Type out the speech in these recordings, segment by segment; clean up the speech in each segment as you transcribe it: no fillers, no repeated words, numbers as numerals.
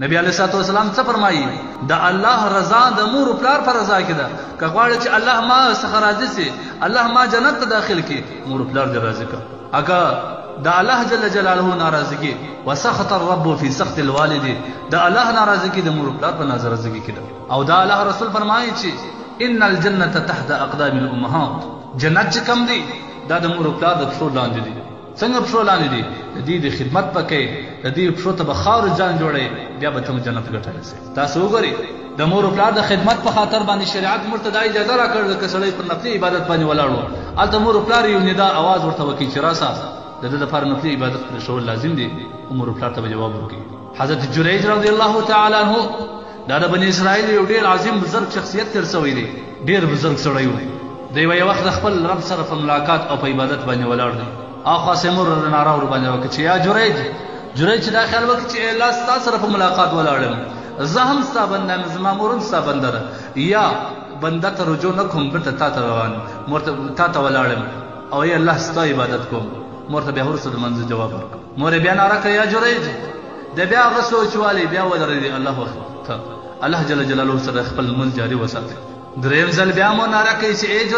نبی علیہ الصلوۃ والسلام څه فرمایي د الله رضا د مور او پلار پر رضا کې ده که غواړي چې الله ما څخه راضي سي الله ما جنت ته داخل کړي مور او پلار دې راضي کړه اګه د الله جل جلاله ناراضگی وسخط الرب في سخط الوالد د الله ناراضگی د مور او پلار په ناراضگی کې ده او دا الله رسول فرمایي چې ان الجنه تحت اقدام الامهات جنت کم دي دا د مور او پلار د پښو لاندې دي څنګه پښو لاندې دي د دې د خدمت پکې د دې پښو ته بخار ځان جوړي بیا به تم جنت ګټل سي تاسو وګورئ د مور او پلار د خدمت په خاطر باندې شریعت مرتضی اجازه راکړه چې سړی پر نفلي عبادت باندې ولاړو الته مور او پلار یو ندا आवाज ورته وکړي چې راسه د دې لپاره نفلي عبادت پر شول لازم دي مور او پلار ته جواب ورکړي حضرت جریج رضی الله تعالی عنہ دا د بنی اسرائیل یو ډیر عظیم بزرگ شخصیت تر شوی دی ډیر بزرگ سړی و دی یو وخت خپل رب سره په ملاقات او په عبادت باندې ولاړ دی اخا سمور نارا ور باندې وکړي چې یا جریج دا خیال وکړي چې الله ستاسو سره په ملاقات ولاړم زه هم ستا بنده زما مورم ستا بنده یا بنده ته رجوع نه کوم بیرته تا ته روان مرته تا ته ولاړم او ای الله ستا عبادت کوم مرته بیا ورسره منځ جواب ورکړ مور بیا ناره کوي یا جریج د بیا هغه سوچوالی بیا ودرېدي الله جل جلاله سره خپل منځ جاري وساتي دریم ځل بیا مو ناره کوي چې ای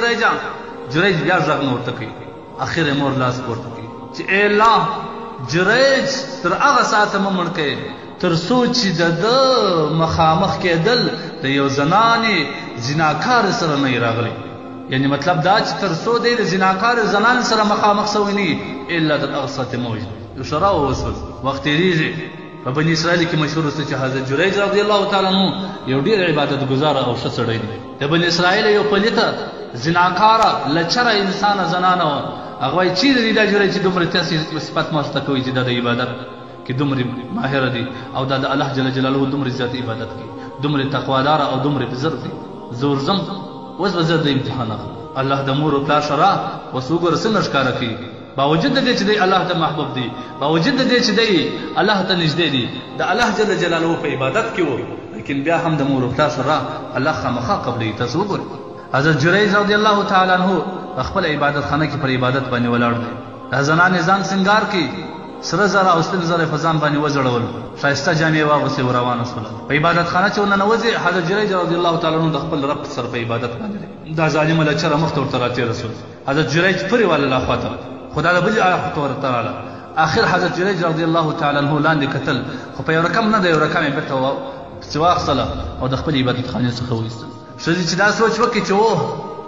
جریج بیا غږ نه ورته کوي اخر مور لاس پورته کوي چې ای الله جریج تر هغه ساعته مړ کړي تر سوچ د مخامخ کېدل د یو زنانې زناکار سره نه راغلی یعنی مطلب دا چې تر څو دی د زناکار زنان سره مخامخ سوی نه الا د اغصت موج یو شرا وصل وخت ریږي په بنی اسرائیل کې مشهور است چې حضرت جریج رضی الله تعالی عنہ یو ډیر عبادت گزار او ښه سړی دی د بنی اسرائیل یو پلیته زناکار لچره انسان زنانه هغه چې د جریج دومره تاسو صفات ماسته کوي چې د عبادت کې دومره ماهر دي او د الله جل جلاله دومره ذات عبادت کوي دومره تقوادار او دومره بزرګ دي زورزم اوس به زه د امتحان الله د مور او پلار شرع وسوګر سنش کار کوي باوجود د دې چې دی الله ته محبوب دی باوجود د دې چې دی الله ته نږدې دی د الله جل جلاله په عبادت کې وو لیکن بیا هم د مور او پلار شرع الله خامخا قبلې تاسو وګورئ حضرت جریج رضی الله تعالی عنہ خپل عبادت خانه کې پر عبادت باندې ولاړ دی د زنانې ځان سنگار کې سره زره او سپین زره فزان باندې وزړول شایسته جامې واغوسې روانه شول په عبادت خانه چې وننوځي حضرت جریج رضی الله تعالی عنہ د خپل رب سره په عبادت باندې دا ظالم لچره مخ ته ورته رسول حضرت جریج پرې والا لا خاطر خدا د بل اخ تور تعالی اخر حضرت جریج رضی الله تعالی عنہ لاندې قتل خو په یو رقم نه دی یو رقم به ته سواخ صلا او د خپل عبادت خانه څخه وېست شذ چې دا سوچ وکړي چې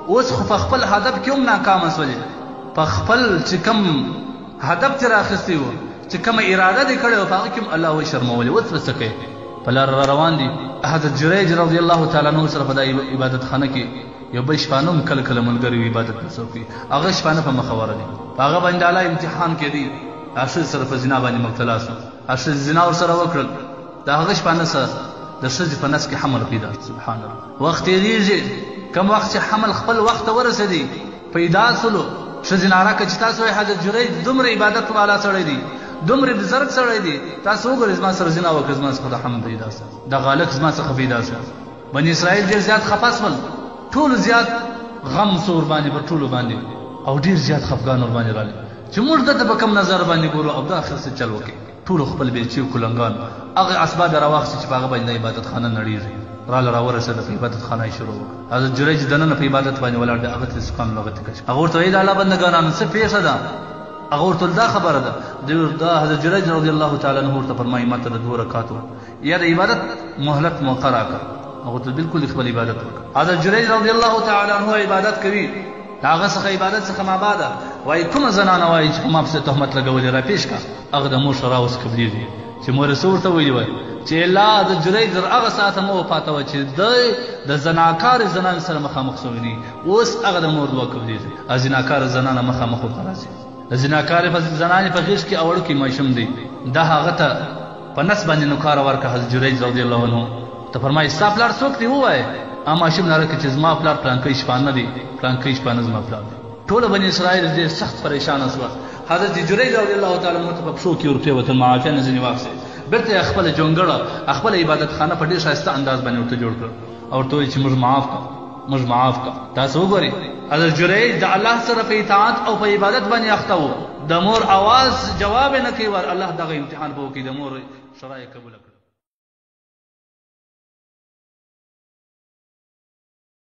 اوس خو خپل هدف کې هم ناکام شولې په خپل چې کم هدف تر اخستي وو چې کوم اراده دې کړې او هغه کوم الله و شرمولې اوس وسکه په لار روان دي حضرت جریج رضی الله تعالی عنہ سره په عبادت خانه کې یو بل شپانم کله کله ملګری عبادت کوي هغه شپانه په مخوره دي هغه باندې الله امتحان کې دي اشر سره په زنا باندې مبتلا شو اشر زنا ور سره وکړل دا هغه شپانه سره د شذ په نس کې حمل پیدا سبحان الله وخت ریږي کوم وخت چې حمل خپل وخت ورسېدي پیدا سلو شذناره کې چې تاسو حضرت جریج دومره عبادت والا سره دي دومره بزرګ سره دي تاسو وګورئ زما سره زنا وکړ زما څخه حمل پیدا شو د غالق زما څخه پیدا شو بنی اسرائیل ډیر زیات خفاسول ټول زیات غم سور باندې په ټولو باندې او ډیر زیات خفګان ور باندې راغلی چې موږ د په کم نظر باندې ګورو او د اخر څه چل وکړي ټول خپل بیلچې کولنګان هغه اسباب راواخ چې په هغه باندې عبادت خانه نړیږي را ورسېد په عبادت خانه شروع حضرت جریج دنه په عبادت باندې ولاړ دی هغه ته سکان لغت کش هغه ته د الله بندگانو څه پیښه ده هغه ورته دا خبره ده د حضرت جریج رضی الله تعالی عنہ ورته فرمایي ماته د 2 رکعاتو یا د عبادت مهلت مقرره کړ هغه ته بالکل خپل عبادت وکړه حضرت جریج رضی الله تعالی عنہ عبادت کوي هغه څخه عبادت څخه ما بعد وای کوم زنانه وای چې ما په تهمت لګولې را پیش کا هغه د مور شرا اوس قبليږي چې مور رسول ته ویلی وای چې لا د جریج هغه ساعت مو پاته و چې د زناکار زنان سره مخامخ شوی اوس هغه د مور دوه قبليږي از زناکار زنانه مخامخ راځي زناکار په زنانه په غیش کې اول کې ماشوم دی دا هغه ته په نس باندې نو کار ورکه حضرت جریج رضی الله عنه ته فرمایي استغفار څوک دی وای اما شم ناره کې چې زما پلار پلان کې شپانه دي پلان کې شپانه زما پلار دي ټول بنی اسرائیل دې سخت پریشان شو حضرت جریج رضی الله تعالی عنہ په شو کې ورته وته معافی نه ځنی واپس برته خپل جونګړه خپل عبادت خانه په ډیر شایسته انداز باندې ورته جوړ کړ او ورته چې موږ معاف کا تاسو وګورئ حضرت جریج د الله سره په اطاعت او په عبادت باندې اخته و د مور आवाज جواب نه کوي ور الله دغه امتحان به کوي د مور شرایع قبول کړ